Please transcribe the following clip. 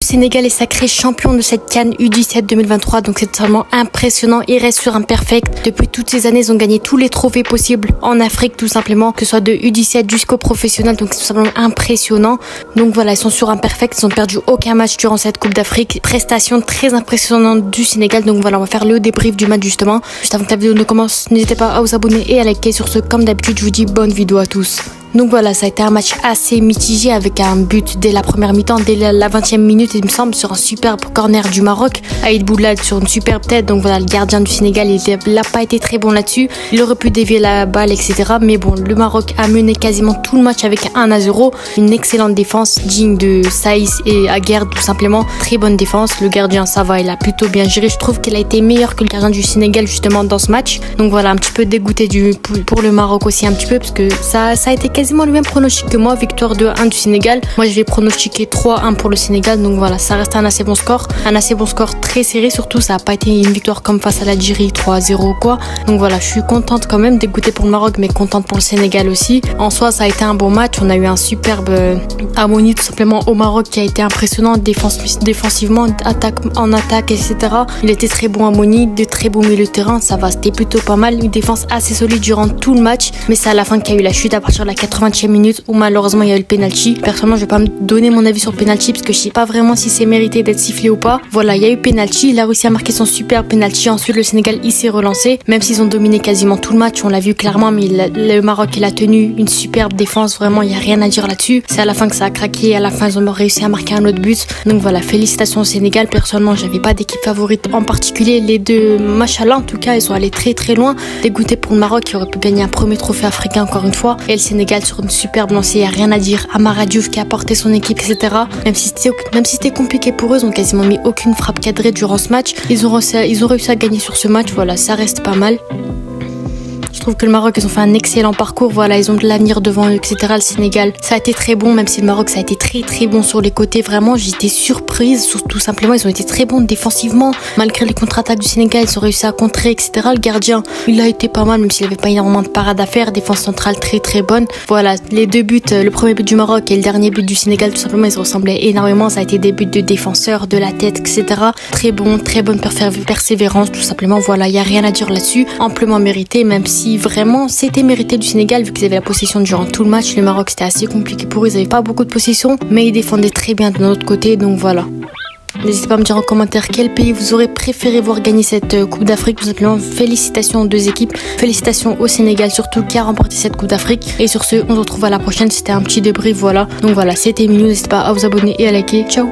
Sénégal est sacré champion de cette CAN U17 2023, donc c'est totalement impressionnant. Ils restent sur un perfect. Depuis toutes ces années, ils ont gagné tous les trophées possibles en Afrique, tout simplement, que ce soit de U17 jusqu'au professionnel, donc c'est tout simplement impressionnant. Donc voilà, ils sont sur un perfect, ils n'ont perdu aucun match durant cette Coupe d'Afrique. Prestation très impressionnante du Sénégal, donc voilà, on va faire le débrief du match justement. Juste avant que la vidéo ne commence, n'hésitez pas à vous abonner et à liker. Sur ce, comme d'habitude, je vous dis bonne vidéo à tous. Donc voilà, ça a été un match assez mitigé avec un but dès la première mi-temps, dès la 20e minute, il me semble, sur un superbe corner du Maroc. Aïd Boulad sur une superbe tête. Donc voilà, le gardien du Sénégal, il n'a pas été très bon là-dessus. Il aurait pu dévier la balle, etc. Mais bon, le Maroc a mené quasiment tout le match avec 1-0. Une excellente défense, digne de Saïs et Aguerd, tout simplement. Très bonne défense. Le gardien, ça va, il a plutôt bien géré. Je trouve qu'il a été meilleur que le gardien du Sénégal, justement, dans ce match. Donc voilà, un petit peu dégoûté pour le Maroc aussi, un petit peu, parce que ça a été quasiment le même pronostic que moi, victoire 2-1 du Sénégal. Moi, je vais pronostiquer 3-1 pour le Sénégal. Donc voilà, ça reste un assez bon score. Un assez bon score très serré, surtout, ça n'a pas été une victoire comme face à l'Algérie 3-0 ou quoi. Donc voilà, je suis contente quand même, dégoûtée pour le Maroc, mais contente pour le Sénégal aussi. En soi, ça a été un bon match. On a eu un superbe harmonie, tout simplement, au Maroc qui a été impressionnant défensivement, en attaque, etc. Il était très bon harmonie, de très beaux milieux de terrain. Ça va, c'était plutôt pas mal. Une défense assez solide durant tout le match, mais c'est à la fin qu'il y a eu la chute à partir de la 80e minute où malheureusement il y a eu le penalty. Personnellement, je vais pas me donner mon avis sur le penalty parce que je sais pas vraiment si c'est mérité d'être sifflé ou pas. Voilà, il y a eu penalty, il a réussi à marquer son super penalty. Ensuite, le Sénégal, il s'est relancé, même s'ils ont dominé quasiment tout le match, on l'a vu clairement, mais le Maroc, il a tenu une superbe défense, vraiment, il y a rien à dire là-dessus. C'est à la fin que ça a craqué, à la fin ils ont réussi à marquer un autre but. Donc voilà, félicitations au Sénégal. Personnellement, j'avais pas d'équipe favorite en particulier. Les deux, machallah, en tout cas, ils sont allés très très loin. Dégoûté pour le Maroc qui aurait pu gagner un premier trophée africain encore une fois, et le Sénégal sur une superbe lancée, il n'y a rien à dire. Amara Diouf qui a porté son équipe, etc. Même si c'était compliqué pour eux, ils ont quasiment mis aucune frappe cadrée durant ce match. Ils ont réussi à gagner sur ce match, voilà, ça reste pas mal. Je trouve que le Maroc, ils ont fait un excellent parcours. Voilà, ils ont de l'avenir devant eux, etc. Le Sénégal, ça a été très bon, même si le Maroc, ça a été très très bon sur les côtés. Vraiment, j'étais surprise. Tout simplement, ils ont été très bons défensivement. Malgré les contre-attaques du Sénégal, ils ont réussi à contrer, etc. Le gardien, il a été pas mal, même s'il n'avait pas énormément de parades à faire. Défense centrale très très bonne. Voilà, les deux buts, le premier but du Maroc et le dernier but du Sénégal, tout simplement, ils se ressemblaient énormément. Ça a été des buts de défenseurs, de la tête, etc. Très bon, très bonne persévérance, tout simplement. Voilà, il n'y a rien à dire là-dessus. Amplement mérité, même si vraiment c'était mérité du Sénégal vu qu'ils avaient la possession durant tout le match. Le Maroc, c'était assez compliqué pour eux, ils n'avaient pas beaucoup de possession, mais ils défendaient très bien de notre côté, donc voilà. N'hésitez pas à me dire en commentaire quel pays vous aurez préféré voir gagner cette Coupe d'Afrique. Tout simplement, félicitations aux deux équipes, félicitations au Sénégal surtout qui a remporté cette Coupe d'Afrique. Et sur ce, on se retrouve à la prochaine. C'était un petit débrief, voilà. Donc voilà, c'était Minou, n'hésitez pas à vous abonner et à liker. Ciao.